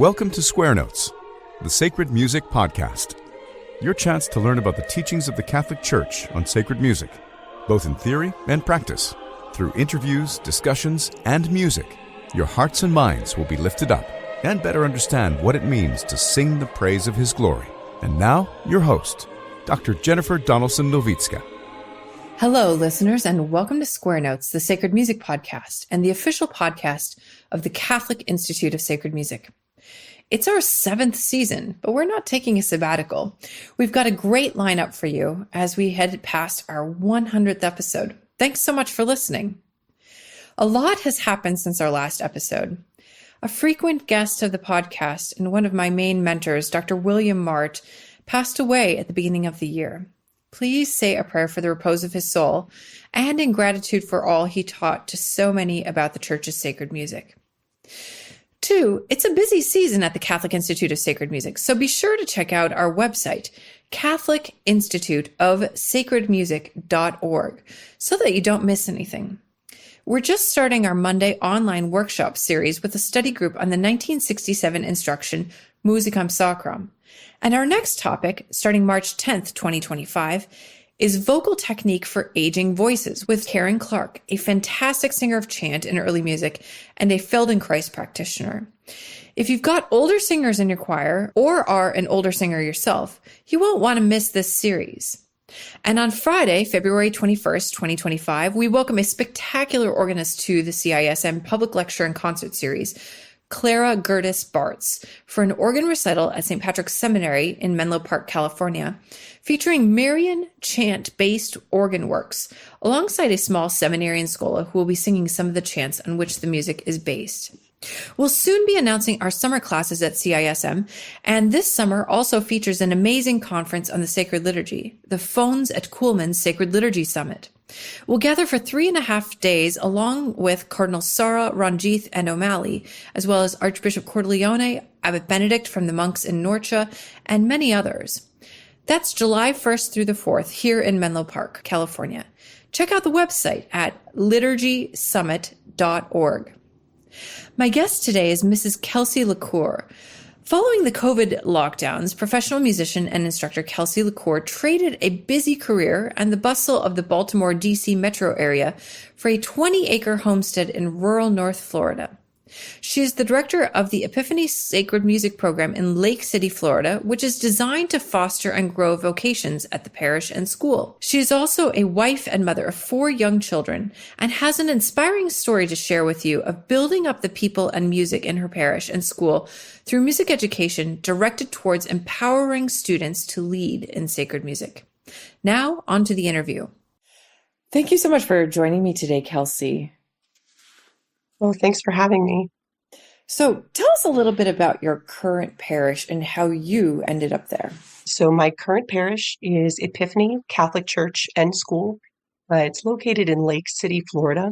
Welcome to Square Notes, the Sacred Music Podcast. Your chance to learn about the teachings of the Catholic Church on sacred music, both in theory and practice. Through interviews, discussions, and music, your hearts and minds will be lifted up and better understand what it means to sing the praise of His glory. And now, your host, Dr. Jennifer Donaldson-Nowicka. Hello, listeners, and welcome to Square Notes, the Sacred Music Podcast, and the official podcast of the Catholic Institute of Sacred Music. It's our 7th season, but we're not taking a sabbatical. We've got a great lineup for you as we head past our 100th episode. Thanks so much for listening. A lot has happened since our last episode. A frequent guest of the podcast and one of my main mentors, Dr. William Mart, passed away at the beginning of the year. Please say a prayer for the repose of his soul and in gratitude for all he taught to so many about the Church's sacred music. 2, it's a busy season at the Catholic Institute of Sacred Music, so be sure to check out our website, catholicinstituteofsacredmusic.org, so that you don't miss anything. We're just starting our Monday online workshop series with a study group on the 1967 instruction, Musicam Sacram. And our next topic, starting March 10th, 2025, is vocal technique for aging voices with Karen Clark, a fantastic singer of chant in early music and a Feldenkrais practitioner. If you've got older singers in your choir or are an older singer yourself, you won't want to miss this series. And on Friday, February 21st, 2025, we welcome a spectacular organist to the CISM Public Lecture and Concert Series, Clara Gertis Bartz, for an organ recital at St. Patrick's Seminary in Menlo Park, California, featuring Marian chant-based organ works, alongside a small seminarian schola who will be singing some of the chants on which the music is based. We'll soon be announcing our summer classes at CISM, and this summer also features an amazing conference on the sacred liturgy, the Phones at Kuhlman's Sacred Liturgy Summit. We'll gather for 3.5 days along with Cardinal Sarah, Ranjith, and O'Malley, as well as Archbishop Cordileone, Abbot Benedict from the monks in Norcia, and many others. That's July 1st through the 4th here in Menlo Park, California. Check out the website at liturgysummit.org. My guest today is Mrs. Kelse LaCour. Following the COVID lockdowns, professional musician and instructor Kelse LaCour traded a busy career and the bustle of the Baltimore, D.C. metro area for a 20-acre homestead in rural North Florida. She is the director of the Epiphany Sacred Music Program in Lake City, Florida, which is designed to foster and grow vocations at the parish and school. She is also a wife and mother of 4 young children and has an inspiring story to share with you of building up the people and music in her parish and school through music education directed towards empowering students to lead in sacred music. Now, on to the interview. Thank you so much for joining me today, Kelse. Well, thanks for having me. So tell us a little bit about your current parish and how you ended up there. So my current parish is Epiphany Catholic Church and School. It's located in Lake City, Florida,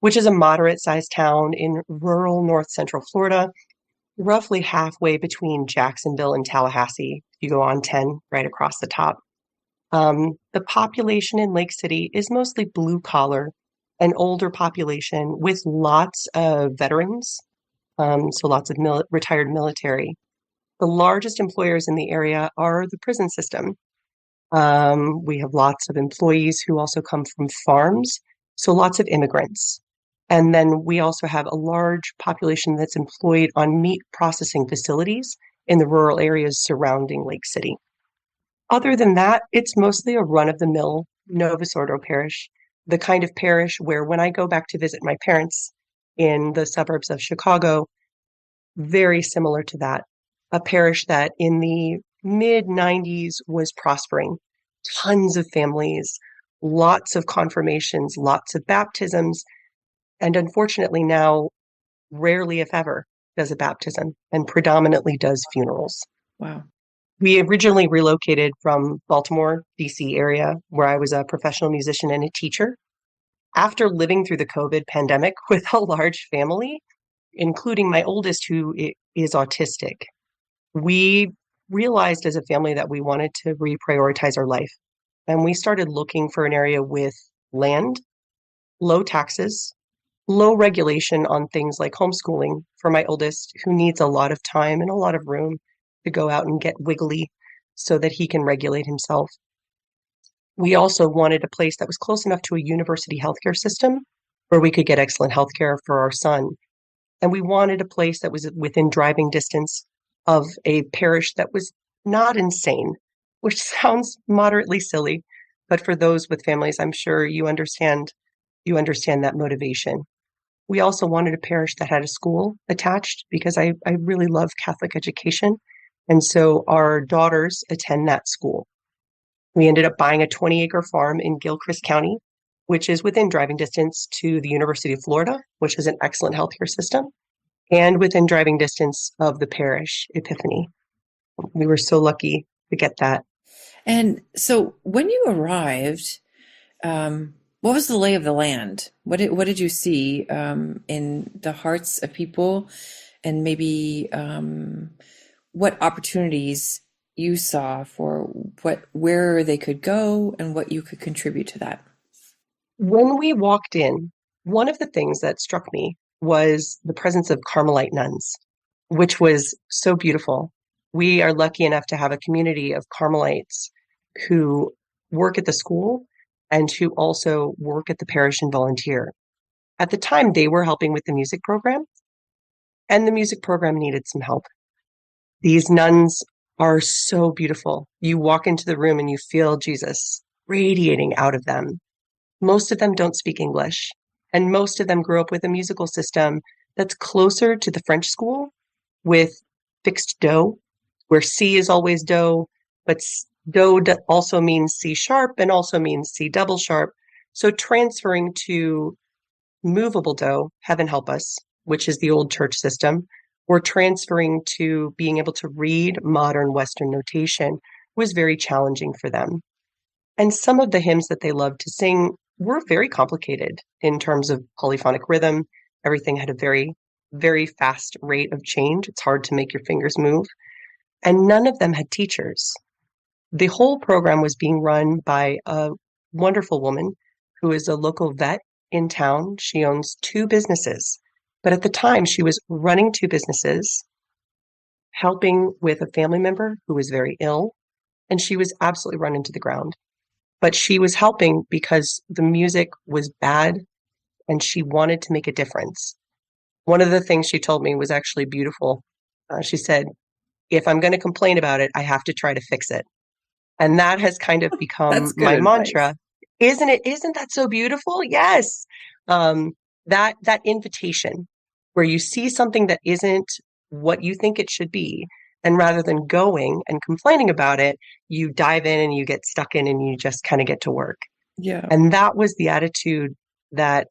which is a moderate-sized town in rural north central Florida, roughly halfway between Jacksonville and Tallahassee. You go on 10 right across the top. The population in Lake City is mostly blue-collar, an older population with lots of veterans, so lots of retired military. The largest employers in the area are the prison system. We have lots of employees who also come from farms, so lots of immigrants. And then we also have a large population that's employed on meat processing facilities in the rural areas surrounding Lake City. Other than that, it's mostly a run-of-the-mill Novus Ordo parish, the kind of parish where when I go back to visit my parents in the suburbs of Chicago, very similar to that, a parish that in the mid-90s was prospering. Tons of families, lots of confirmations, lots of baptisms, and unfortunately now, rarely if ever, does a baptism and predominantly does funerals. Wow. We originally relocated from Baltimore, D.C. area, where I was a professional musician and a teacher. After living through the COVID pandemic with a large family, including my oldest who is autistic, we realized as a family that we wanted to reprioritize our life. And we started looking for an area with land, low taxes, low regulation on things like homeschooling for my oldest, who needs a lot of time and a lot of room to go out and get wiggly so that he can regulate himself. We also wanted a place that was close enough to a university healthcare system where we could get excellent healthcare for our son. And we wanted a place that was within driving distance of a parish that was not insane, which sounds moderately silly, but for those with families, I'm sure you understand that motivation. We also wanted a parish that had a school attached because I really love Catholic education. And so our daughters attend that school. We ended up buying a 20-acre farm in Gilchrist County, which is within driving distance to the University of Florida, which is an excellent healthcare system, and within driving distance of the parish, Epiphany. We were so lucky to get that. And so when you arrived, what was the lay of the land? What did you see in the hearts of people, and maybe what opportunities you saw for where they could go and what you could contribute to that? When we walked in, one of the things that struck me was the presence of Carmelite nuns, which was so beautiful. We are lucky enough to have a community of Carmelites who work at the school and who also work at the parish and volunteer. At the time, they were helping with the music program, and the music program needed some help. These nuns are so beautiful. You walk into the room and you feel Jesus radiating out of them. Most of them don't speak English, and most of them grew up with a musical system that's closer to the French school with fixed do, where C is always do, but do also means C sharp and also means C double sharp. So transferring to movable do, heaven help us, which is the old church system, or transferring to being able to read modern Western notation was very challenging for them. And some of the hymns that they loved to sing were very complicated in terms of polyphonic rhythm. Everything had a very, very fast rate of change. It's hard to make your fingers move. And none of them had teachers. The whole program was being run by a wonderful woman who is a local vet in town. She owns 2 businesses. But at the time, she was running 2 businesses, helping with a family member who was very ill, and she was absolutely run into the ground. But she was helping because the music was bad and she wanted to make a difference. One of the things she told me was actually beautiful. She said, if I'm going to complain about it, I have to try to fix it. And that has kind of become That's good my advice. mantra. Isn't it? Isn't that so beautiful? Yes. That invitation where you see something that isn't what you think it should be, and rather than going and complaining about it, you dive in and you get stuck in and you just kind of get to work. Yeah. And that was the attitude that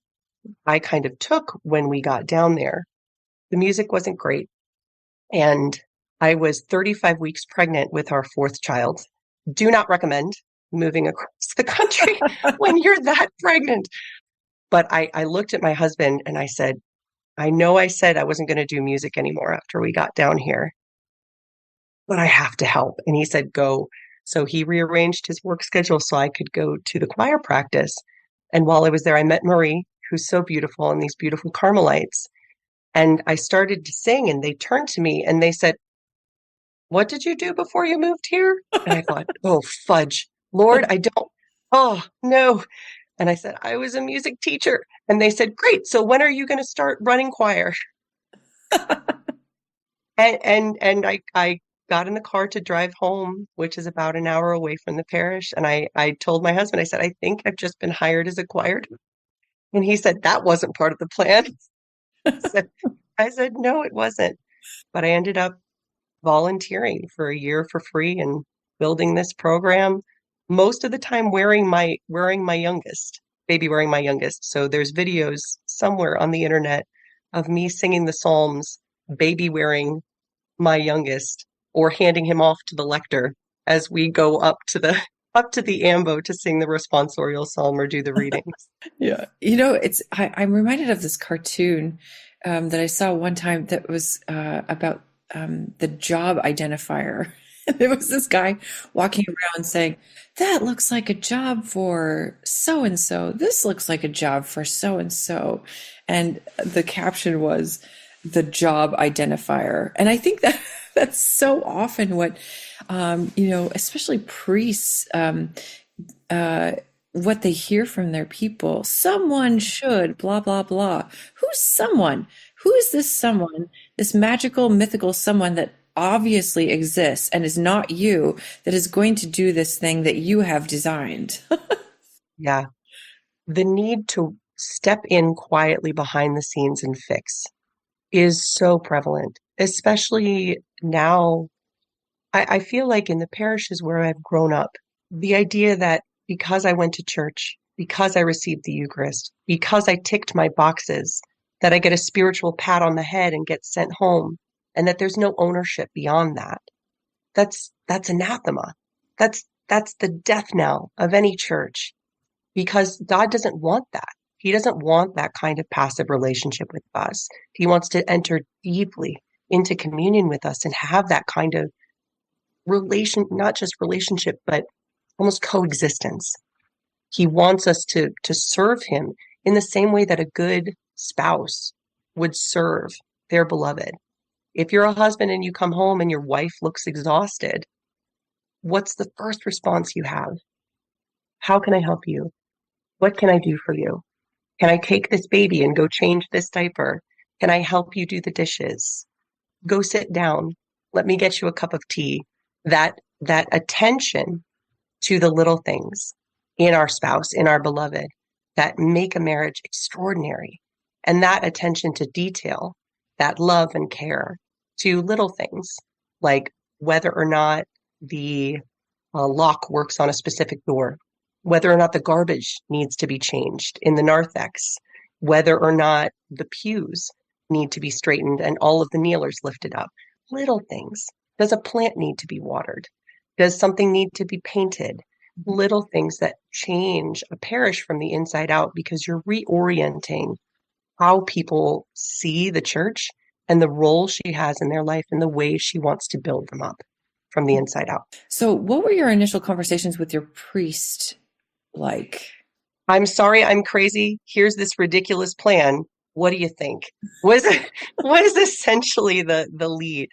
I kind of took when we got down there. The music wasn't great. And I was 35 weeks pregnant with our 4th child. Do not recommend moving across the country when you're that pregnant. But I looked at my husband and I said, I know I said I wasn't going to do music anymore after we got down here, but I have to help. And he said, go. So he rearranged his work schedule so I could go to the choir practice. And while I was there, I met Marie, who's so beautiful, and these beautiful Carmelites. And I started to sing, and they turned to me and they said, what did you do before you moved here? And I thought, oh, fudge. Lord, I don't. Oh, no. And I said, I was a music teacher. And they said, great. So when are you going to start running choir? And I got in the car to drive home, which is about an hour away from the parish. And I told my husband, I said, I think I've just been hired as a choir. And he said, that wasn't part of the plan. I said, no, it wasn't. But I ended up volunteering for a year for free and building this program, most of the time wearing my youngest, baby wearing my youngest. So there's videos somewhere on the internet of me singing the Psalms, baby wearing my youngest, or handing him off to the lector as we go up to the ambo to sing the responsorial psalm or do the readings. Yeah. I'm reminded of this cartoon that I saw one time that was about the job identifier. There was this guy walking around saying, that looks like a job for so-and-so. This looks like a job for so-and-so. And the caption was the job identifier. And I think that that's so often what, especially priests, what they hear from their people. Someone should, blah, blah, blah. Who's someone? Who is this someone, this magical, mythical someone that obviously exists and is not you, that is going to do this thing that you have designed? Yeah. The need to step in quietly behind the scenes and fix is so prevalent, especially now. I feel like in the parishes where I've grown up, the idea that because I went to church, because I received the Eucharist, because I ticked my boxes, that I get a spiritual pat on the head and get sent home, and that there's no ownership beyond that. That's anathema. That's the death knell of any church, because God doesn't want that. He doesn't want that kind of passive relationship with us. He wants to enter deeply into communion with us and have that kind of not just relationship, but almost coexistence. He wants us to serve him in the same way that a good spouse would serve their beloved. If you're a husband and you come home and your wife looks exhausted, what's the first response you have? How can I help you? What can I do for you? Can I take this baby and go change this diaper? Can I help you do the dishes? Go sit down. Let me get you a cup of tea. That attention to the little things in our spouse, in our beloved, that make a marriage extraordinary. And that attention to detail, that love and care to little things, like whether or not the lock works on a specific door, whether or not the garbage needs to be changed in the narthex, whether or not the pews need to be straightened and all of the kneelers lifted up. Little things. Does a plant need to be watered? Does something need to be painted? Little things that change a parish from the inside out, because you're reorienting how people see the church and the role she has in their life and the way she wants to build them up from the inside out. So, what were your initial conversations with your priest like? I'm sorry, I'm crazy. Here's this ridiculous plan. What do you think? Was essentially the lead.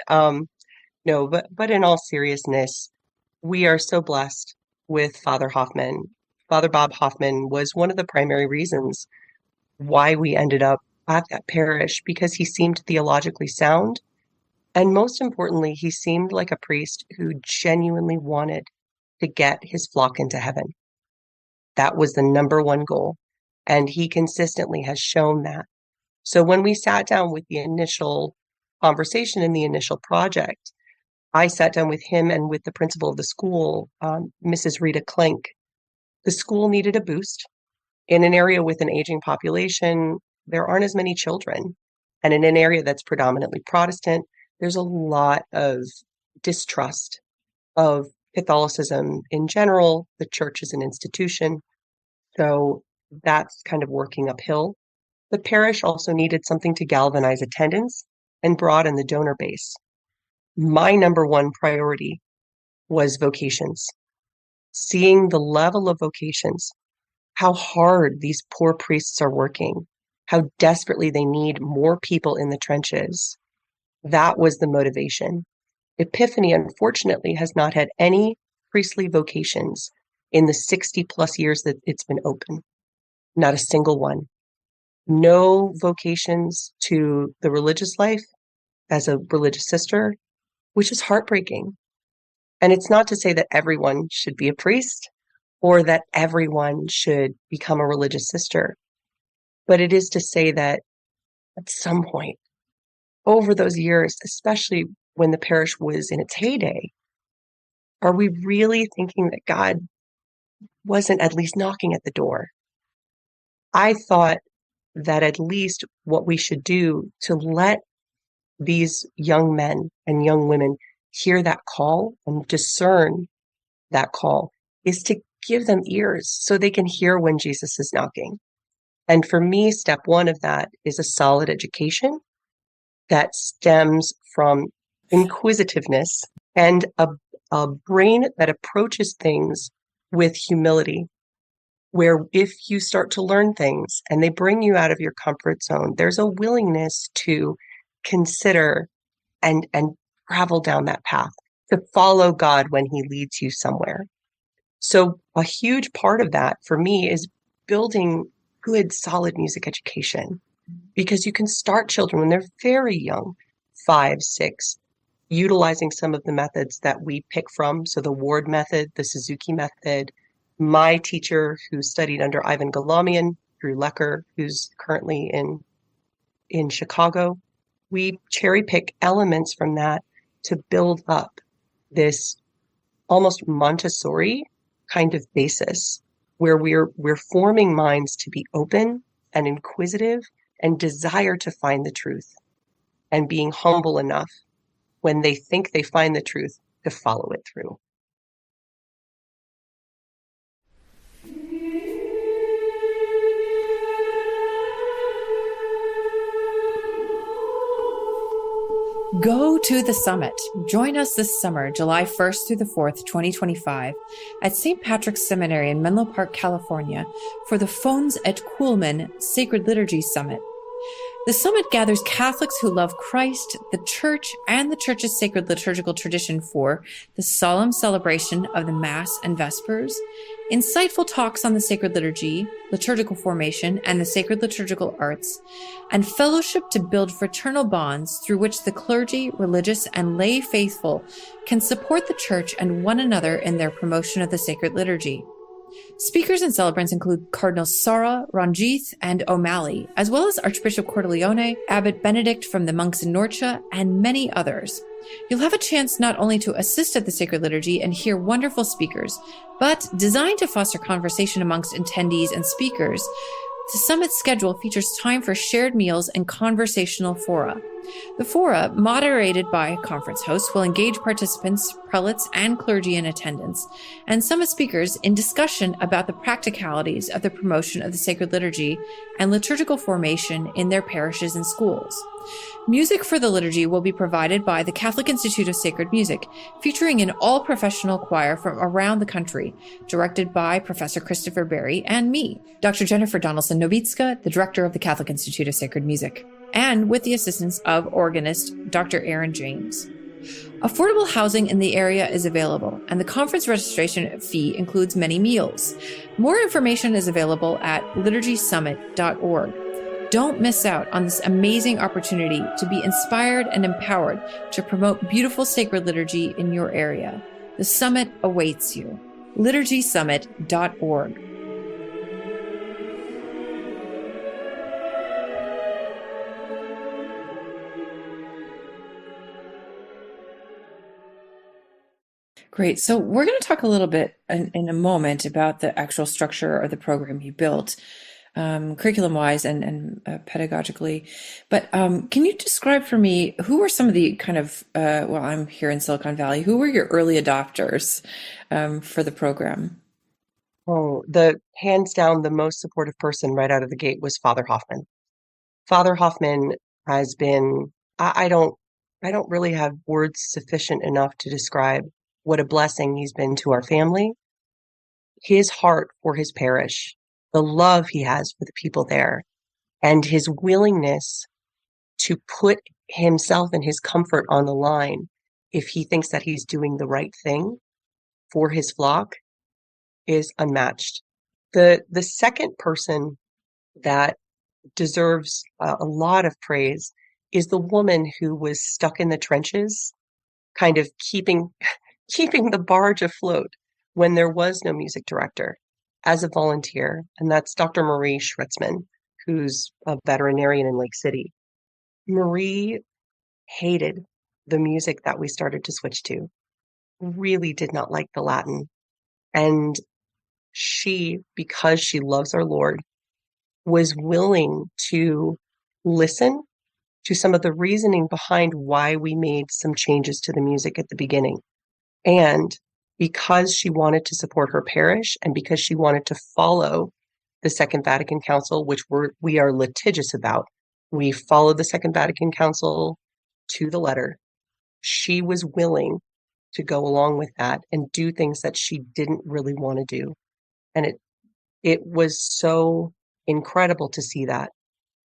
No, but in all seriousness, we are so blessed with Father Hoffman. Father Bob Hoffman was one of the primary reasons why we ended up at that parish, because he seemed theologically sound. And most importantly, he seemed like a priest who genuinely wanted to get his flock into heaven. That was the number one goal. And he consistently has shown that. So when we sat down with the initial conversation and the initial project, I sat down with him and with the principal of the school, Mrs. Rita Klink. The school needed a boost. In an area with an aging population, there aren't as many children. And in an area that's predominantly Protestant, there's a lot of distrust of Catholicism in general. The church is an institution. So that's kind of working uphill. The parish also needed something to galvanize attendance and broaden the donor base. My number one priority was vocations. Seeing the level of vocations, how hard these poor priests are working, how desperately they need more people in the trenches. That was the motivation. Epiphany, unfortunately, has not had any priestly vocations in the 60 plus years that it's been open. Not a single one. No vocations to the religious life as a religious sister, which is heartbreaking. And it's not to say that everyone should be a priest or that everyone should become a religious sister, but it is to say that at some point over those years, especially when the parish was in its heyday, are we really thinking that God wasn't at least knocking at the door? I thought that at least what we should do to let these young men and young women hear that call and discern that call is to give them ears so they can hear when Jesus is knocking. And for me, step one of that is a solid education that stems from inquisitiveness and a brain that approaches things with humility. where if you start to learn things and they bring you out of your comfort zone, there's a willingness to consider and travel down that path, to follow God when he leads you somewhere. So a huge part of that for me is building good, solid music education, because you can start children when they're very young, 5, 6, utilizing some of the methods that we pick from. So the Ward method, the Suzuki method. My teacher who studied under Ivan Galamian, Drew Lecker, who's currently in Chicago, we cherry pick elements from that to build up this almost Montessori kind of basis where we're forming minds to be open and inquisitive and desire to find the truth, and being humble enough when they think they find the truth to follow it through. Go to the summit. Join us this summer, July 1st through the 4th, 2025, at St. Patrick's Seminary in Menlo Park, California, for the Fons et Coolman Sacred Liturgy Summit. The summit gathers Catholics who love Christ, the Church, and the Church's sacred liturgical tradition for the solemn celebration of the Mass and Vespers, insightful talks on the sacred liturgy, liturgical formation, and the sacred liturgical arts, and fellowship to build fraternal bonds through which the clergy, religious, and lay faithful can support the Church and one another in their promotion of the sacred liturgy. Speakers and celebrants include Cardinals Sarah, Ranjith, and O'Malley, as well as Archbishop Cordileone, Abbot Benedict from the monks in Norcia, and many others. You'll have a chance not only to assist at the sacred liturgy and hear wonderful speakers, but designed to foster conversation amongst attendees and speakers, the summit's schedule features time for shared meals and conversational fora. The fora, moderated by conference hosts, will engage participants, prelates, and clergy in attendance, and summit speakers in discussion about the practicalities of the promotion of the sacred liturgy and liturgical formation in their parishes and schools. Music for the liturgy will be provided by the Catholic Institute of Sacred Music, featuring an all-professional choir from around the country, directed by Professor Christopher Berry and me, Dr. Jennifer Donaldson-Novitska, the director of the Catholic Institute of Sacred Music, and with the assistance of organist Dr. Aaron James. Affordable housing in the area is available, and the conference registration fee includes many meals. More information is available at liturgysummit.org. Don't miss out on this amazing opportunity to be inspired and empowered to promote beautiful sacred liturgy in your area. The summit awaits you. liturgysummit.org. Great. So we're going to talk a little bit in a moment about the actual structure of the program you built, curriculum-wise and pedagogically. But can you describe for me, who were some of the kind of, well, I'm here in Silicon Valley, who were your early adopters for the program? Oh, the hands down, the most supportive person right out of the gate was Father Hoffman. Father Hoffman has been, I don't really have words sufficient enough to describe what a blessing he's been to our family. His heart for his parish, the love he has for the people there, and his willingness to put himself and his comfort on the line if he thinks that he's doing the right thing for his flock is unmatched. The second person that deserves a lot of praise is the woman who was stuck in the trenches, kind of keeping the barge afloat when there was no music director as a volunteer. And that's Dr. Marie Schritzman, who's a veterinarian in Lake City. Marie hated the music that we started to switch to, really did not like the Latin. And she, because she loves our Lord, was willing to listen to some of the reasoning behind why we made some changes to the music at the beginning. And because she wanted to support her parish and because she wanted to follow the Second Vatican Council, which we are litigious about, we followed the Second Vatican Council to the letter. She was willing to go along with that and do things that she didn't really want to do. And It was so incredible to see that.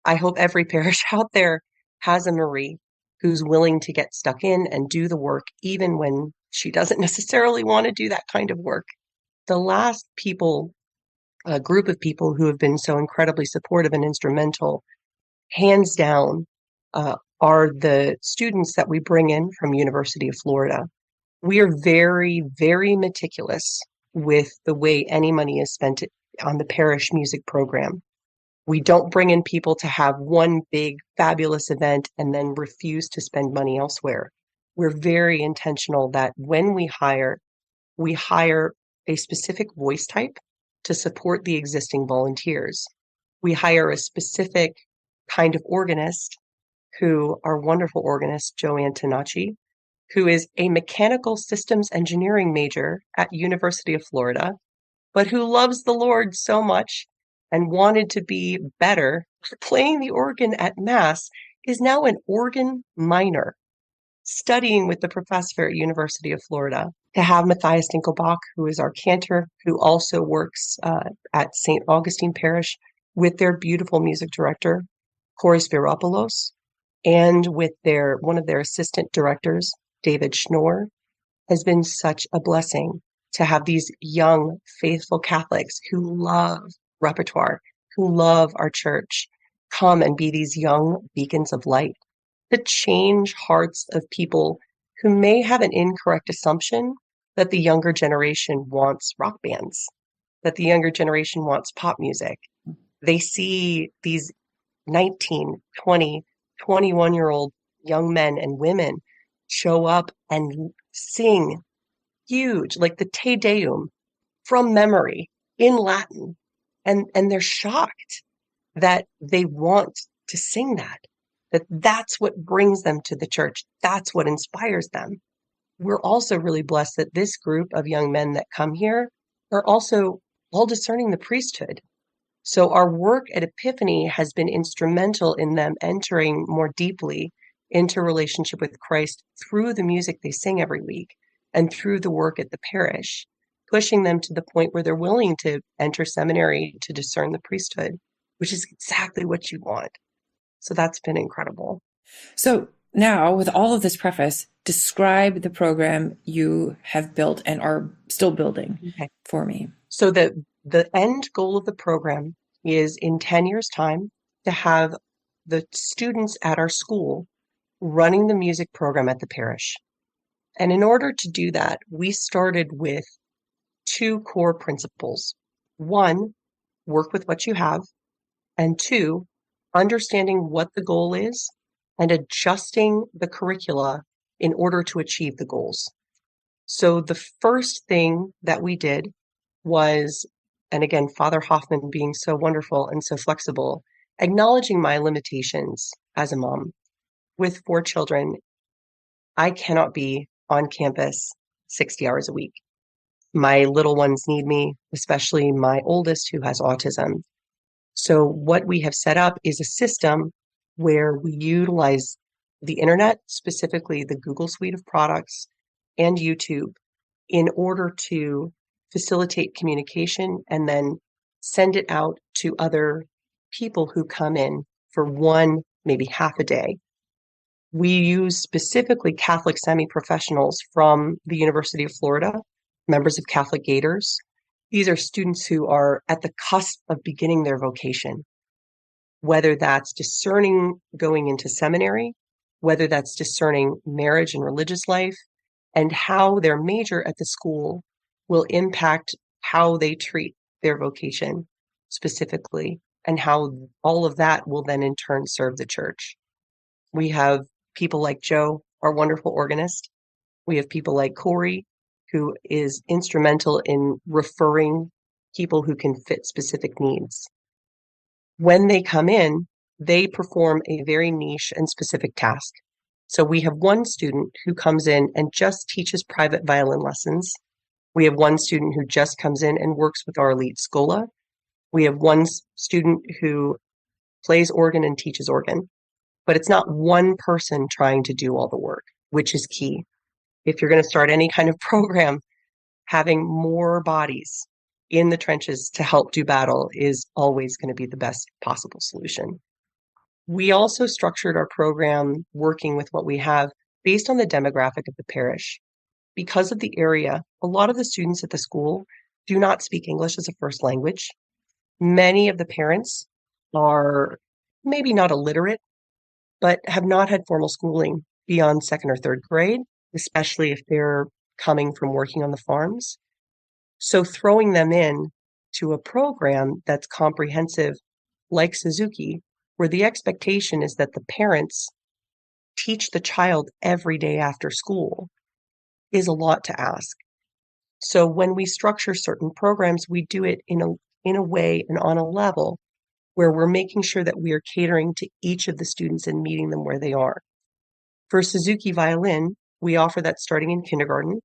I hope every parish out there has a Marie who's willing to get stuck in and do the work, even when she doesn't necessarily want to do that kind of work. The last people, a group of people who have been so incredibly supportive and instrumental, hands down, are the students that we bring in from University of Florida. We are very, very meticulous with the way any money is spent on the parish music program. We don't bring in people to have one big, fabulous event and then refuse to spend money elsewhere. We're very intentional that when we hire a specific voice type to support the existing volunteers. We hire a specific kind of organist, who our wonderful organist, Joe Antonacci, who is a mechanical systems engineering major at University of Florida, but who loves the Lord so much and wanted to be better playing the organ at Mass, is now an organ minor, studying with the professor at University of Florida. To have Matthias Dinkelbach, who is our cantor, who also works at St. Augustine Parish with their beautiful music director, Cory Spiropoulos, and with one of their assistant directors, David Schnorr, has been such a blessing to have these young, faithful Catholics who love repertoire, who love our church, come and be these young beacons of light to change hearts of people who may have an incorrect assumption that the younger generation wants rock bands, that the younger generation wants pop music. They see these 19, 20, 21-year-old young men and women show up and sing huge, like the Te Deum from memory in Latin. And they're shocked that they want to sing that's what brings them to the church. That's what inspires them. We're also really blessed that this group of young men that come here are also all discerning the priesthood. So our work at Epiphany has been instrumental in them entering more deeply into relationship with Christ through the music they sing every week and through the work at the parish, pushing them to the point where they're willing to enter seminary to discern the priesthood, which is exactly what you want. So that's been incredible. So now, with all of this preface, describe the program you have built and are still building for me. So the end goal of the program is in 10 years' time to have the students at our school running the music program at the parish. And in order to do that, we started with two core principles. One, work with what you have. And two, understanding what the goal is and adjusting the curricula in order to achieve the goals. So the first thing that we did was, and again, Father Hoffman being so wonderful and so flexible, acknowledging my limitations as a mom with 4 children. I cannot be on campus 60 hours a week. My little ones need me, especially my oldest who has autism. So what we have set up is a system where we utilize the internet, specifically the Google suite of products and YouTube, in order to facilitate communication and then send it out to other people who come in for one, maybe half a day. We use specifically Catholic semi-professionals from the University of Florida, members of Catholic Gators. These are students who are at the cusp of beginning their vocation, whether that's discerning going into seminary, whether that's discerning marriage and religious life, and how their major at the school will impact how they treat their vocation specifically, and how all of that will then in turn serve the church. We have people like Joe, our wonderful organist. We have people like Cory, who is instrumental in referring people who can fit specific needs. When they come in, they perform a very niche and specific task. So we have one student who comes in and just teaches private violin lessons. We have one student who just comes in and works with our elite schola. We have one student who plays organ and teaches organ. But it's not one person trying to do all the work, which is key. If you're going to start any kind of program, having more bodies in the trenches to help do battle is always going to be the best possible solution. We also structured our program working with what we have based on the demographic of the parish. Because of the area, a lot of the students at the school do not speak English as a first language. Many of the parents are maybe not illiterate, but have not had formal schooling beyond second or third grade, especially if they're coming from working on the farms. So throwing them in to a program that's comprehensive like Suzuki, where the expectation is that the parents teach the child every day after school, is a lot to ask. So when we structure certain programs, we do it in a way and on a level where we're making sure that we are catering to each of the students and meeting them where they are. For Suzuki violin, we offer that starting in kindergarten,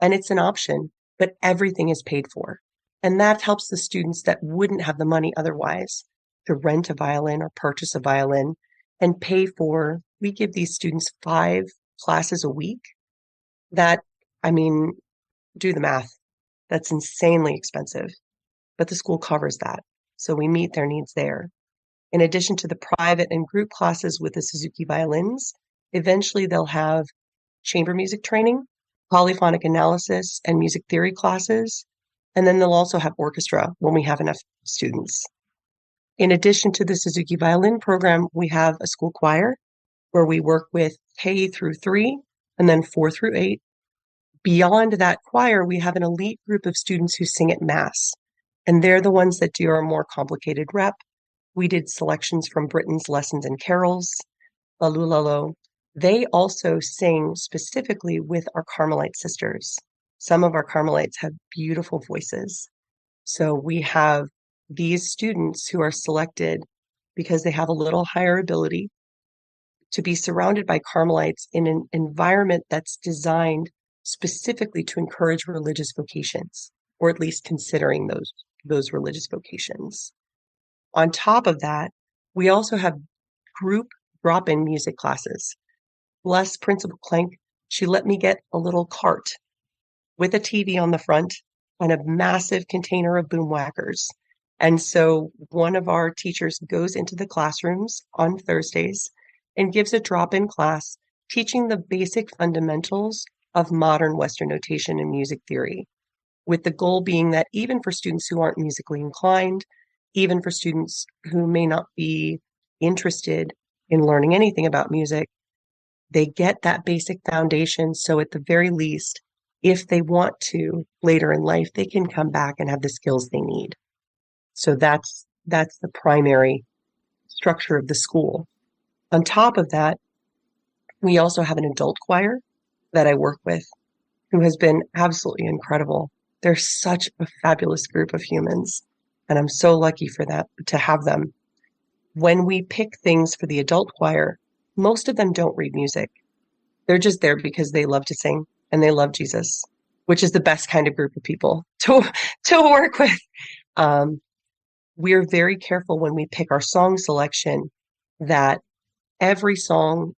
and it's an option, but everything is paid for. And that helps the students that wouldn't have the money otherwise to rent a violin or purchase a violin and pay for. We give these students 5 classes a week. That, I mean, do the math. That's insanely expensive, but the school covers that. So we meet their needs there. In addition to the private and group classes with the Suzuki violins, eventually they'll have chamber music training, polyphonic analysis, and music theory classes. And then they'll also have orchestra when we have enough students. In addition to the Suzuki violin program, we have a school choir where we work with K through 3 and then 4 through 8. Beyond that choir, we have an elite group of students who sing at Mass, and they're the ones that do our more complicated rep. We did selections from Britten's Lessons and Carols, Lalulalo. They also sing specifically with our Carmelite sisters. Some of our Carmelites have beautiful voices. So we have these students who are selected because they have a little higher ability to be surrounded by Carmelites in an environment that's designed specifically to encourage religious vocations, or at least considering those religious vocations. On top of that, we also have group drop-in music classes. Bless Principal Clank, she let me get a little cart with a TV on the front and a massive container of boom whackers. And so one of our teachers goes into the classrooms on Thursdays and gives a drop-in class teaching the basic fundamentals of modern Western notation and music theory, with the goal being that even for students who aren't musically inclined, even for students who may not be interested in learning anything about music, they get that basic foundation. So at the very least, if they want to later in life, they can come back and have the skills they need. So that's the primary structure of the school. On top of that, we also have an adult choir that I work with who has been absolutely incredible. They're such a fabulous group of humans, and I'm so lucky for that to have them. When we pick things for the adult choir, most of them don't read music. They're just there because they love to sing and they love Jesus, which is the best kind of group of people to work with. We're very careful when we pick our song selection that every song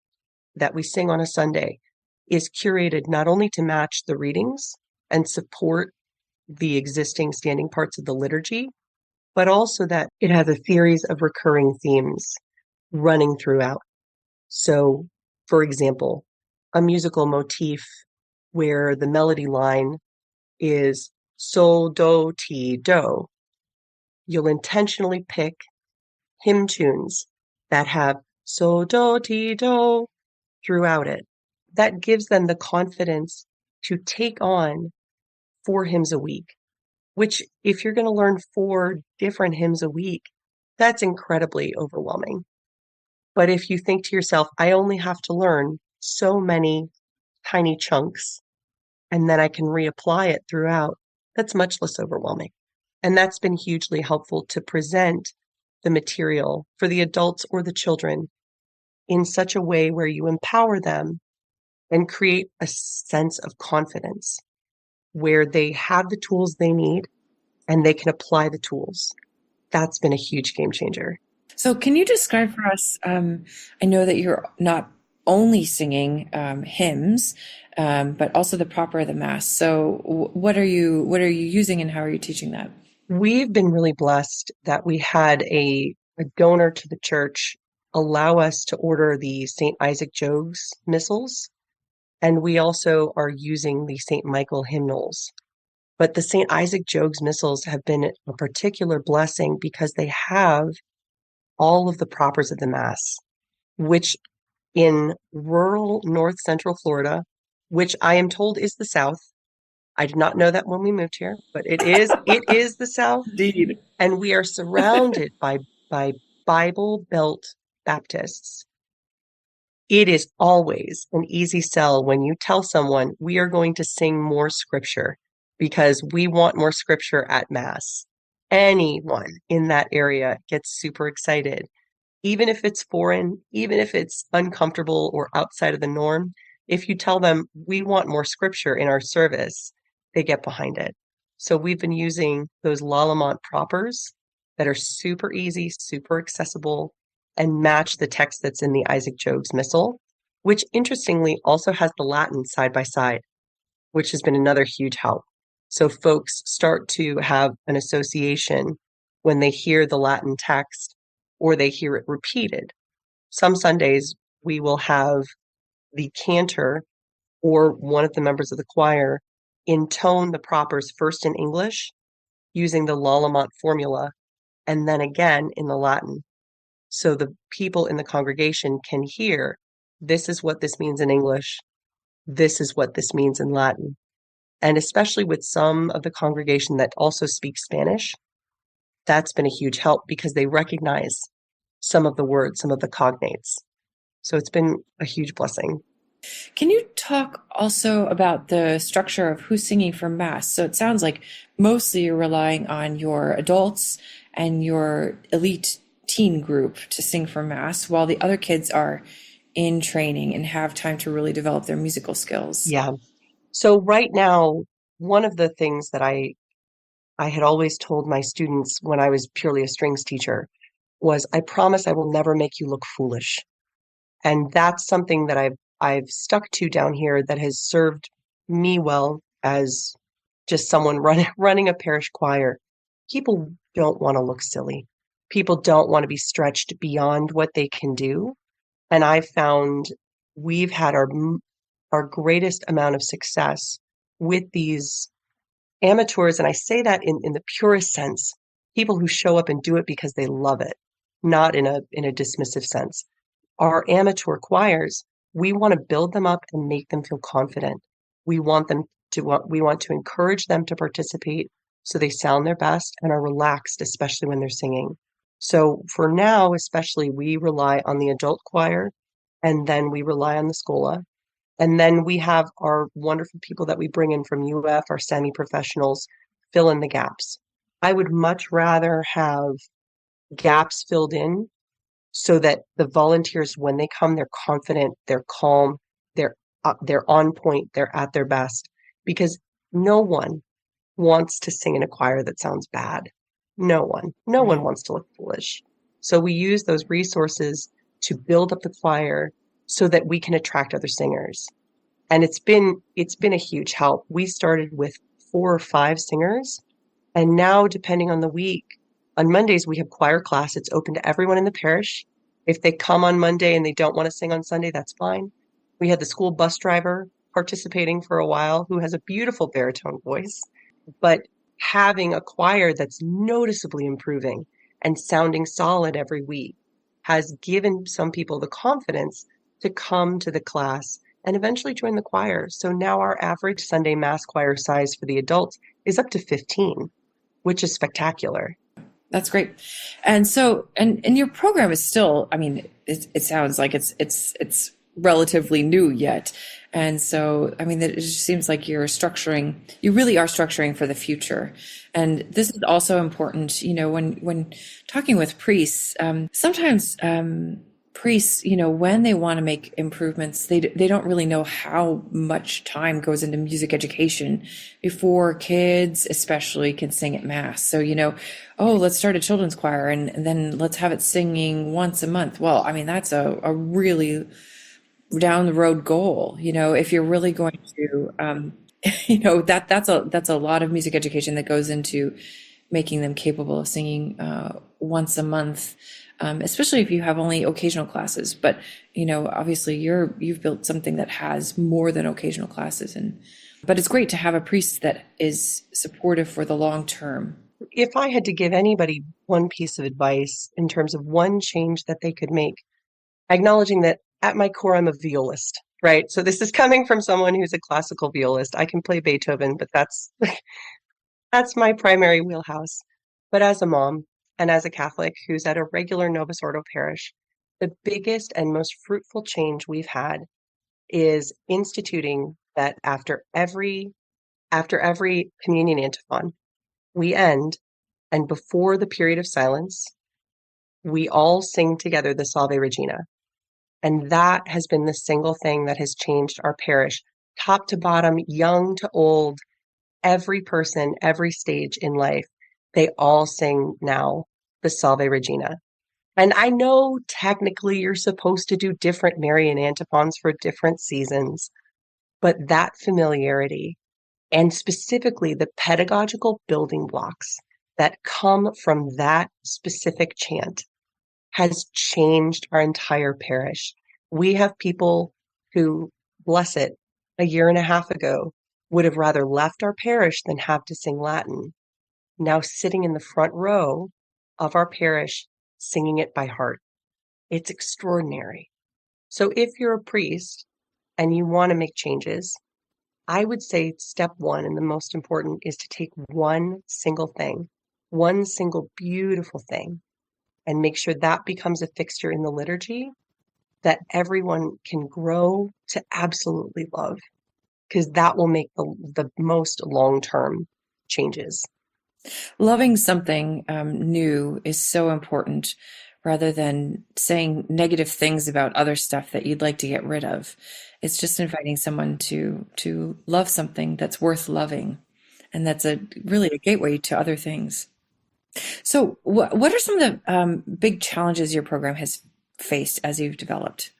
that we sing on a Sunday is curated not only to match the readings and support the existing standing parts of the liturgy, but also that it has a series of recurring themes running throughout. So, for example, a musical motif where the melody line is sol, do, ti, do. You'll intentionally pick hymn tunes that have so, do, ti, do throughout it. That gives them the confidence to take on 4 hymns a week, which if you're going to learn 4 different hymns a week, that's incredibly overwhelming. But if you think to yourself, I only have to learn so many tiny chunks, and then I can reapply it throughout, that's much less overwhelming. And that's been hugely helpful to present the material for the adults or the children in such a way where you empower them and create a sense of confidence where they have the tools they need and they can apply the tools. That's been a huge game changer. So can you describe for us, I know that you're not only singing hymns, but also the proper of the Mass. So what are you using and how are you teaching that? We've been really blessed that we had a donor to the church allow us to order the St. Isaac Jogues missals, and we also are using the St. Michael hymnals. But the St. Isaac Jogues missals have been a particular blessing because they have all of the propers of the Mass, which in rural north central Florida, which I am told is the South. I did not know that when we moved here, but it is the South. Indeed. And we are surrounded by Bible Belt Baptists. It is always an easy sell when you tell someone we are going to sing more scripture because we want more scripture at Mass. Anyone in that area gets super excited, even if it's foreign, even if it's uncomfortable or outside of the norm. If you tell them we want more scripture in our service, they get behind it. So we've been using those Lalamont propers that are super easy, super accessible, and match the text that's in the Isaac Jogues Missal, which interestingly also has the Latin side by side, which has been another huge help. So folks start to have an association when they hear the Latin text or they hear it repeated. Some Sundays we will have the cantor or one of the members of the choir intone the propers first in English using the Lalamont formula and then again in the Latin. So the people in the congregation can hear, this is what this means in English, this is what this means in Latin. And especially with some of the congregation that also speaks Spanish, that's been a huge help because they recognize some of the words, some of the cognates. So it's been a huge blessing. Can you talk also about the structure of who's singing for Mass? So it sounds like mostly you're relying on your adults and your elite teen group to sing for Mass, while the other kids are in training and have time to really develop their musical skills. Yeah. So right now, one of the things that I had always told my students when I was purely a strings teacher was, I promise I will never make you look foolish. And that's something that I've stuck to down here that has served me well as just someone running a parish choir. People don't want to look silly. People don't want to be stretched beyond what they can do. And I've found we've had our greatest amount of success with these amateurs. And I say that in the purest sense, people who show up and do it because they love it, not in a dismissive sense. Our amateur choirs, we want to build them up and make them feel confident. We want to encourage them to participate so they sound their best and are relaxed, especially when they're singing. So for now, especially, we rely on the adult choir, and then we rely on the schola. And then we have our wonderful people that we bring in from UF, our semi-professionals, fill in the gaps. I would much rather have gaps filled in so that the volunteers, when they come, they're confident, they're calm, they're on point, they're at their best, because no one wants to sing in a choir that sounds bad. No one wants to look foolish. So we use those resources to build up the choir so that we can attract other singers. And it's been a huge help. We started with 4 or 5 singers, and now, depending on the week, on Mondays we have choir class. It's open to everyone in the parish. If they come on Monday and they don't want to sing on Sunday, that's fine. We had the school bus driver participating for a while who has a beautiful baritone voice, but having a choir that's noticeably improving and sounding solid every week has given some people the confidence to come to the class and eventually join the choir. So now our average Sunday Mass choir size for the adults is up to 15, which is spectacular. That's great. And so, and your program is still, I mean, it sounds like it's relatively new yet. And so, I mean, it just seems like you really are structuring for the future. And this is also important, when talking with priests, sometimes, priests, when they want to make improvements, they don't really know how much time goes into music education before kids especially can sing at Mass. So, oh, let's start a children's choir and then let's have it singing once a month. Well, I mean, that's a really down the road goal, if you're really going to, that's a lot of music education that goes into making them capable of singing once a month, especially if you have only occasional classes. But obviously you've built something that has more than occasional classes, but it's great to have a priest that is supportive for the long term. If I had to give anybody one piece of advice in terms of one change that they could make, acknowledging that at my core, I'm a violist, right? So this is coming from someone who's a classical violist. I can play Beethoven, but that's my primary wheelhouse. But as a mom and as a Catholic who's at a regular Novus Ordo parish, the biggest and most fruitful change we've had is instituting that after every communion antiphon, we end, and before the period of silence, we all sing together the Salve Regina. And that has been the single thing that has changed our parish, top to bottom, young to old, every person, every stage in life. They all sing now the Salve Regina. And I know technically you're supposed to do different Marian antiphons for different seasons, but that familiarity and specifically the pedagogical building blocks that come from that specific chant has changed our entire parish. We have people who, bless it, a year and a half ago would have rather left our parish than have to sing Latin, now sitting in the front row of our parish, singing it by heart. It's extraordinary. So if you're a priest and you want to make changes, I would say step one, and the most important, is to take one single thing, one single beautiful thing, and make sure that becomes a fixture in the liturgy that everyone can grow to absolutely love, because that will make the most long-term changes. Loving something new is so important, rather than saying negative things about other stuff that you'd like to get rid of. It's just inviting someone to love something that's worth loving. And that's really a gateway to other things. So what are some of the big challenges your program has faced as you've developed?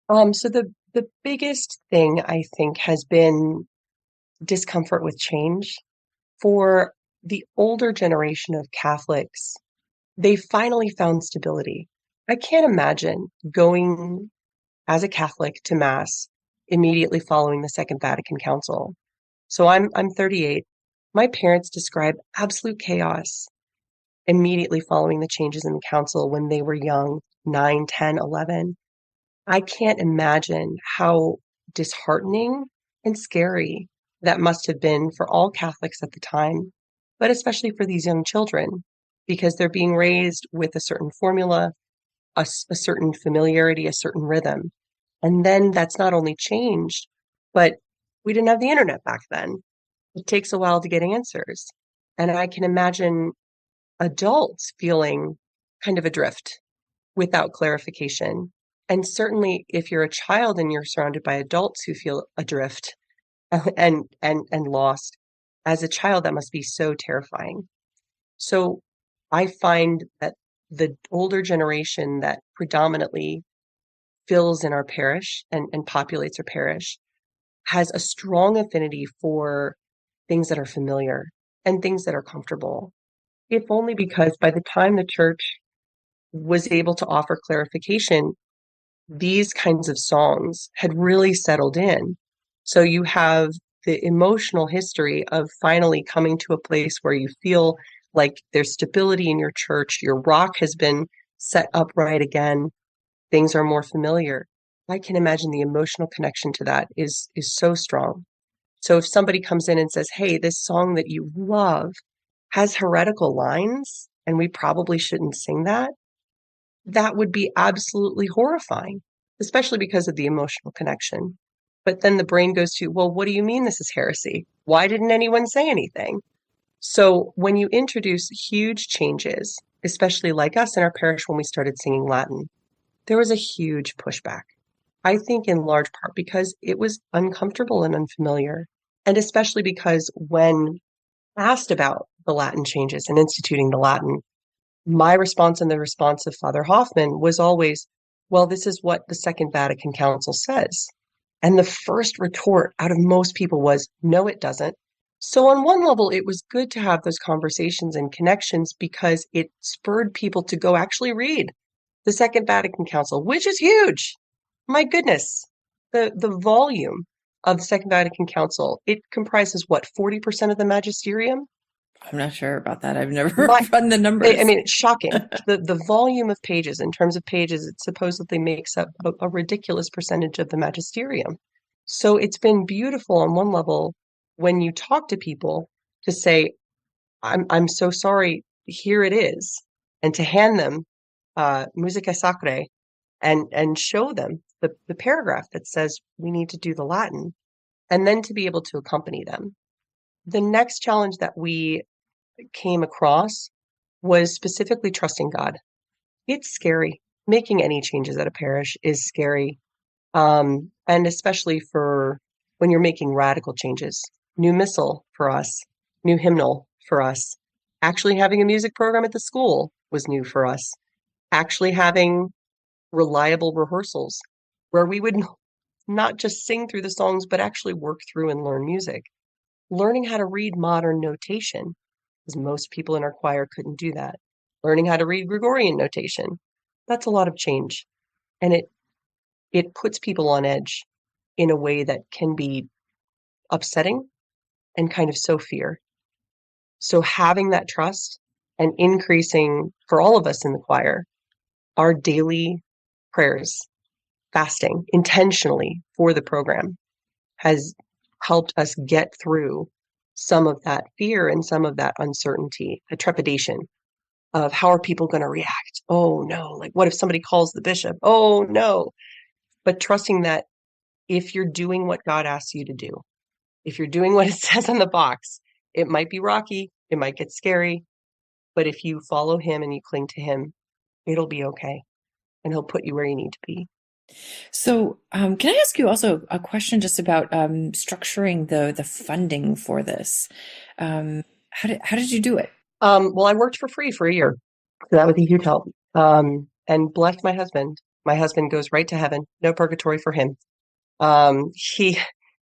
So the biggest thing, I think, has been discomfort with change. For the older generation of Catholics, they finally found stability. I can't imagine going as a Catholic to Mass immediately following the Second Vatican Council. So I'm 38. My parents describe absolute chaos immediately following the changes in the council when they were young, 9, 10, 11. I can't imagine how disheartening and scary that must have been for all Catholics at the time, but especially for these young children, because they're being raised with a certain formula, a certain familiarity, a certain rhythm. And then that's not only changed, but we didn't have the internet back then. It takes a while to get answers. And I can imagine adults feeling kind of adrift without clarification. And certainly if you're a child and you're surrounded by adults who feel adrift and lost, as a child, that must be so terrifying. So I find that the older generation that predominantly fills in our parish and populates our parish has a strong affinity for things that are familiar and things that are comfortable, if only because by the time the church was able to offer clarification, these kinds of songs had really settled in. So you have the emotional history of finally coming to a place where you feel like there's stability in your church, your rock has been set upright again, things are more familiar. I can imagine the emotional connection to that is so strong. So if somebody comes in and says, hey, this song that you love has heretical lines and we probably shouldn't sing that, that would be absolutely horrifying, especially because of the emotional connection. But then the brain goes to, well, what do you mean this is heresy? Why didn't anyone say anything? So when you introduce huge changes, especially like us in our parish when we started singing Latin, there was a huge pushback. I think in large part because it was uncomfortable and unfamiliar. And especially because when asked about the Latin changes and instituting the Latin, my response and the response of Father Hoffman was always, well, this is what the Second Vatican Council says. And the first retort out of most people was, no, it doesn't. So on one level, it was good to have those conversations and connections because it spurred people to go actually read the Second Vatican Council, which is huge. My goodness, the volume of the Second Vatican Council, it comprises what, 40% of the magisterium? I'm not sure about that. I've never My, run the I numbers. mean, it's shocking. The volume of pages, in terms of pages, it supposedly makes up a ridiculous percentage of the magisterium. So it's been beautiful on one level when you talk to people to say, I'm so sorry, here it is, and to hand them Musica Sacrae and show them the paragraph that says we need to do the Latin, and then to be able to accompany them. The next challenge that we came across was specifically trusting God. It's scary. Making any changes at a parish is scary. And especially for when you're making radical changes. New missal for us, new hymnal for us. Actually having a music program at the school was new for us. Actually having reliable rehearsals where we would not just sing through the songs, but actually work through and learn music. Learning how to read modern notation, because most people in our choir couldn't do that. Learning how to read Gregorian notation. That's a lot of change. And it puts people on edge in a way that can be upsetting and kind of sow fear. So having that trust and increasing for all of us in the choir our daily prayers, fasting intentionally for the program has helped us get through some of that fear and some of that uncertainty, the trepidation of how are people going to react? Oh no, like what if somebody calls the bishop? Oh no. But trusting that if you're doing what God asks you to do, if you're doing what it says on the box, it might be rocky, it might get scary, but if you follow him and you cling to him, it'll be okay. And he'll put you where you need to be. So, can I ask you also a question just about structuring the funding for this? How did you do it? Well, I worked for free for a year. So that was a huge help. And bless my husband. My husband goes right to heaven. No purgatory for him.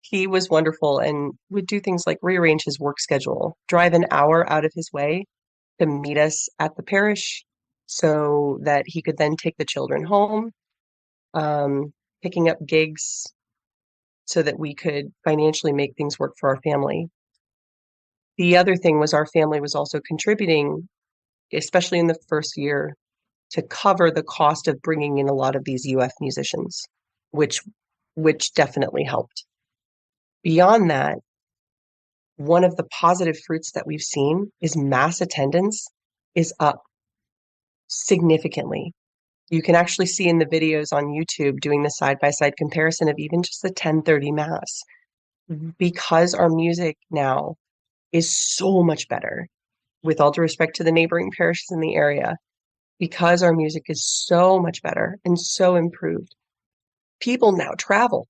He was wonderful and would do things like rearrange his work schedule, drive an hour out of his way to meet us at the parish so that he could then take the children home, picking up gigs so that we could financially make things work for our family. The other thing was our family was also contributing, especially in the first year, to cover the cost of bringing in a lot of these UF musicians, which definitely helped. Beyond that, one of the positive fruits that we've seen is mass attendance is up significantly. You can actually see in the videos on YouTube doing the side-by-side comparison of even just the 10:30 mass because our music now is so much better, with all due respect to the neighboring parishes in the area, because our music is so much better and so improved. People now travel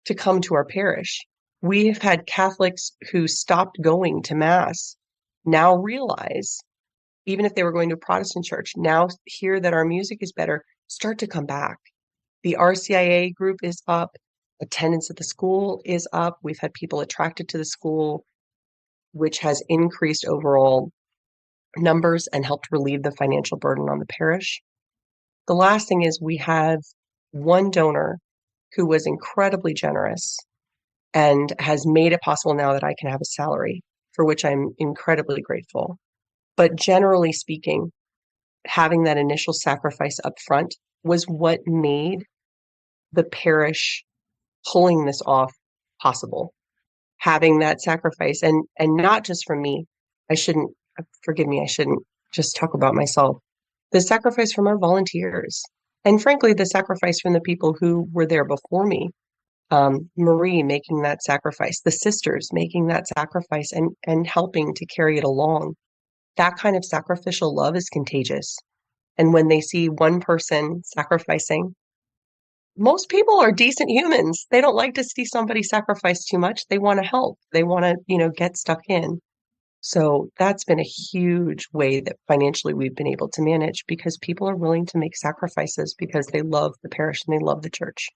to come to our parish. We've had Catholics who stopped going to Mass now realize, even if they were going to a Protestant church, now hear that our music is better, start to come back. The RCIA group is up. Attendance at the school is up. We've had people attracted to the school, which has increased overall numbers and helped relieve the financial burden on the parish. The last thing is we have one donor who was incredibly generous and has made it possible now that I can have a salary, for which I'm incredibly grateful. But generally speaking, having that initial sacrifice up front was what made the parish pulling this off possible. Having that sacrifice and not just from me. I shouldn't forgive me, I shouldn't just talk about myself. The sacrifice from our volunteers. And frankly, the sacrifice from the people who were there before me. Marie making that sacrifice, the sisters making that sacrifice and helping to carry it along. That kind of sacrificial love is contagious. And when they see one person sacrificing, most people are decent humans. They don't like to see somebody sacrifice too much. They want to help. They want to, get stuck in. So that's been a huge way that financially we've been able to manage because people are willing to make sacrifices because they love the parish and they love the church.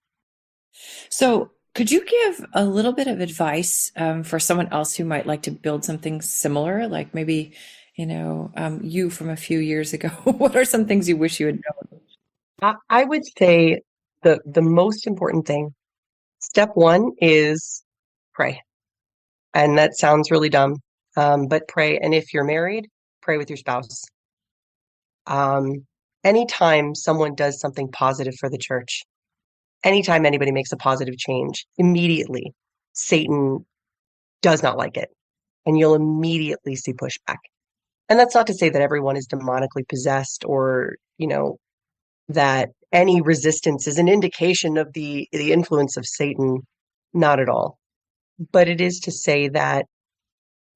So, Could you give a little bit of advice for someone else who might like to build something similar, like maybe, you from a few years ago? What are some things you wish you had known? I would say the most important thing, step one is pray. And that sounds really dumb, but pray. And if you're married, pray with your spouse. Um, Anytime someone does something positive for the church, anytime anybody makes a positive change, immediately Satan does not like it. And you'll immediately see pushback. And that's not to say that everyone is demonically possessed or, that any resistance is an indication of the influence of Satan. Not at all. But it is to say that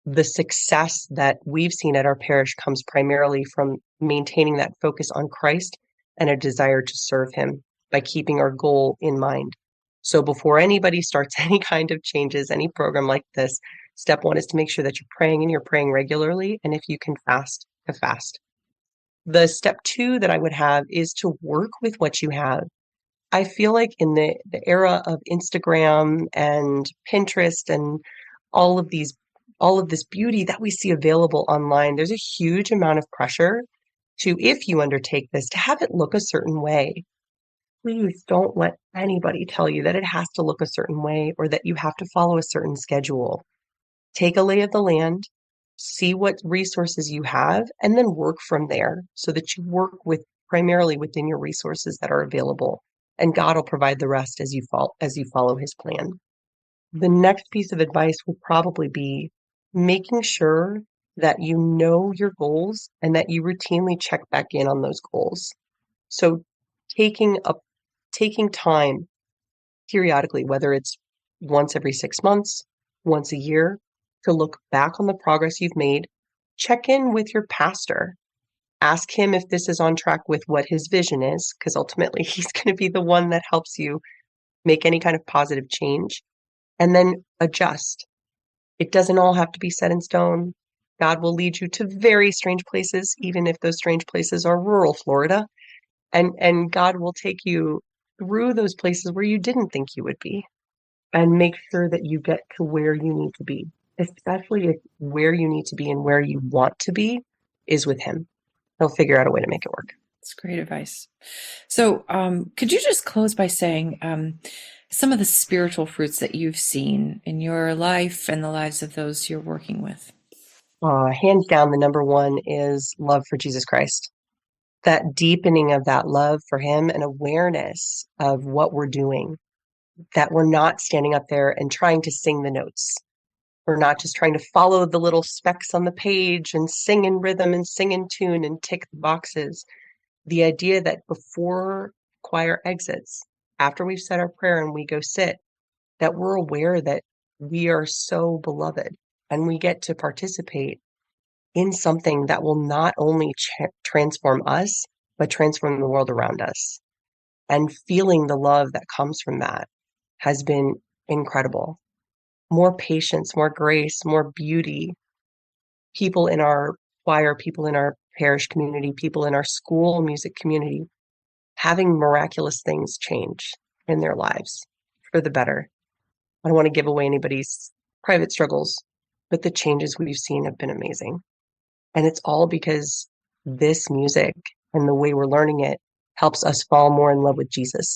the success that we've seen at our parish comes primarily from maintaining that focus on Christ and a desire to serve him by keeping our goal in mind. So before anybody starts any kind of changes, any program like this, step one is to make sure that you're praying and you're praying regularly. And if you can fast, to fast. The step two that I would have is to work with what you have. I feel like in the era of Instagram and Pinterest and all of these all of this beauty that we see available online, there's a huge amount of pressure to, if you undertake this, to have it look a certain way. Please don't let anybody tell you that it has to look a certain way or that you have to follow a certain schedule. Take a lay of the land, see what resources you have, and then work from there so that you work with primarily within your resources that are available. And God will provide the rest as you follow his plan. The next piece of advice would probably be making sure that you know your goals and that you routinely check back in on those goals. So taking time periodically, whether it's once every 6 months, once a year, to look back on the progress you've made, check in with your pastor. Ask him if this is on track with what his vision is, because ultimately he's going to be the one that helps you make any kind of positive change, and then adjust. It doesn't all have to be set in stone. God will lead you to very strange places, even if those strange places are rural Florida. And God will take you through those places where you didn't think you would be and make sure that you get to where you need to be, especially if where you need to be and where you want to be is with him. He'll figure out a way to make it work. That's great advice. So, could you just close by saying some of the spiritual fruits that you've seen in your life and the lives of those you're working with? Hands down, the number one is love for Jesus Christ. That deepening of that love for him and awareness of what we're doing, that we're not standing up there and trying to sing the notes. We're not just trying to follow the little specks on the page and sing in rhythm and sing in tune and tick the boxes. The idea that before choir exits, after we've said our prayer and we go sit, that we're aware that we are so beloved and we get to participate in something that will not only transform us, but transform the world around us. And feeling the love that comes from that has been incredible. More patience, more grace, more beauty. People in our choir, people in our parish community, people in our school music community, having miraculous things change in their lives for the better. I don't want to give away anybody's private struggles, but the changes we've seen have been amazing. And it's all because this music and the way we're learning it helps us fall more in love with Jesus.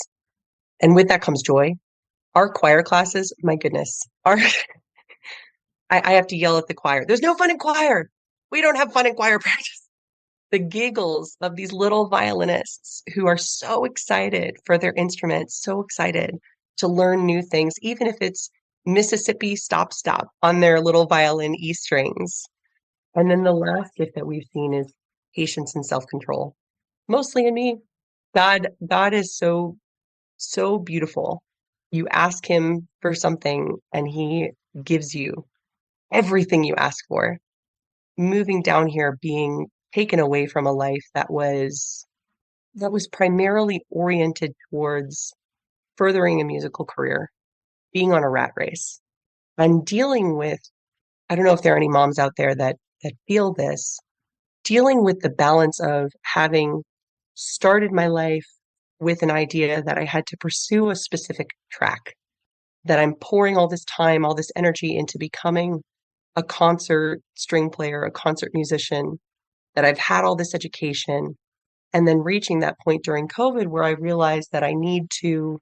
And with that comes joy. Our choir classes, my goodness, I have to yell at the choir. There's no fun in choir. We don't have fun in choir practice. The giggles of these little violinists who are so excited for their instruments, so excited to learn new things, even if it's Mississippi stop stop on their little violin E strings. And then the last gift that we've seen is patience and self-control. Mostly in me. God is so beautiful. You ask him for something and he gives you everything you ask for. Moving down here, being taken away from a life that was primarily oriented towards furthering a musical career, being on a rat race, and dealing with, I don't know if there are any moms out there that feel this, dealing with the balance of having started my life with an idea that I had to pursue a specific track, that I'm pouring all this time, all this energy into becoming a concert string player, a concert musician, that I've had all this education, and then reaching that point during COVID where I realized that I need to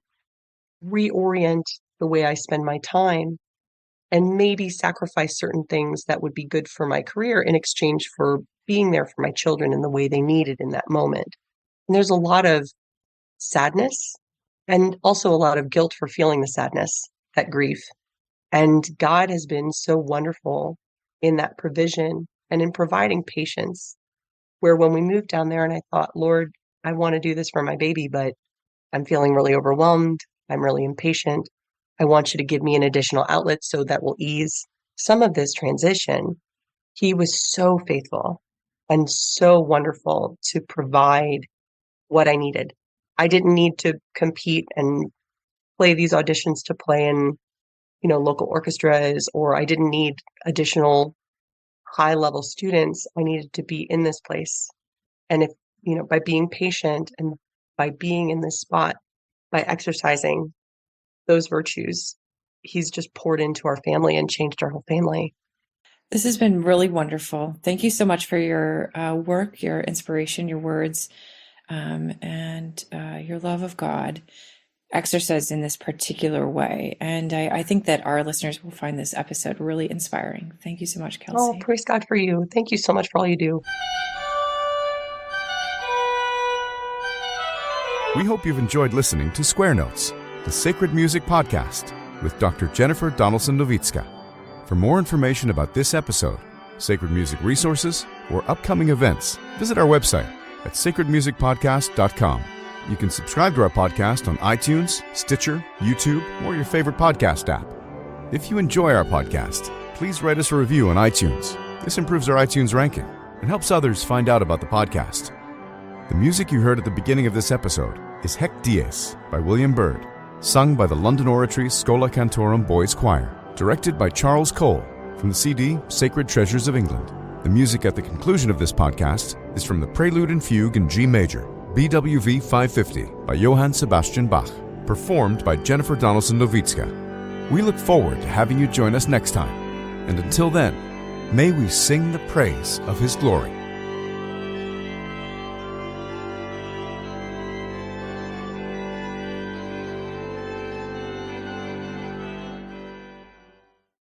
reorient the way I spend my time and maybe sacrifice certain things that would be good for my career in exchange for being there for my children in the way they needed in that moment. And there's a lot of sadness and also a lot of guilt for feeling the sadness, that grief. And God has been so wonderful in that provision and in providing patience, where when we moved down there and I thought, Lord, I want to do this for my baby, but I'm feeling really overwhelmed. I'm really impatient. I want you to give me an additional outlet so that will ease some of this transition. He was so faithful and so wonderful to provide what I needed. I didn't need to compete and play these auditions to play in, local orchestras, or I didn't need additional high level students. I needed to be in this place. And if, by being patient and by being in this spot, by exercising those virtues, he's just poured into our family and changed our whole family. This has been really wonderful. Thank you so much for your work, your inspiration, your words, and your love of God exercised in this particular way. And I think that our listeners will find this episode really inspiring. Thank you so much, Kelsey. Oh, praise God for you. Thank you so much for all you do. We hope you've enjoyed listening to Square Notes, the Sacred Music Podcast with Dr. Jennifer Donaldson-Nowicka. For more information about this episode, sacred music resources, or upcoming events, visit our website at sacredmusicpodcast.com. You can subscribe to our podcast on iTunes, Stitcher, YouTube, or your favorite podcast app. If you enjoy our podcast, please write us a review on iTunes. This improves our iTunes ranking and helps others find out about the podcast. The music you heard at the beginning of this episode is Hec Dies by William Byrd, sung by the London Oratory's Schola Cantorum Boys Choir, directed by Charles Cole from the CD Sacred Treasures of England. The music at the conclusion of this podcast is from the Prelude and Fugue in G major, BWV 550 by Johann Sebastian Bach, performed by Jennifer Donaldson-Nowicka. We look forward to having you join us next time, and until then, may we sing the praise of His glory.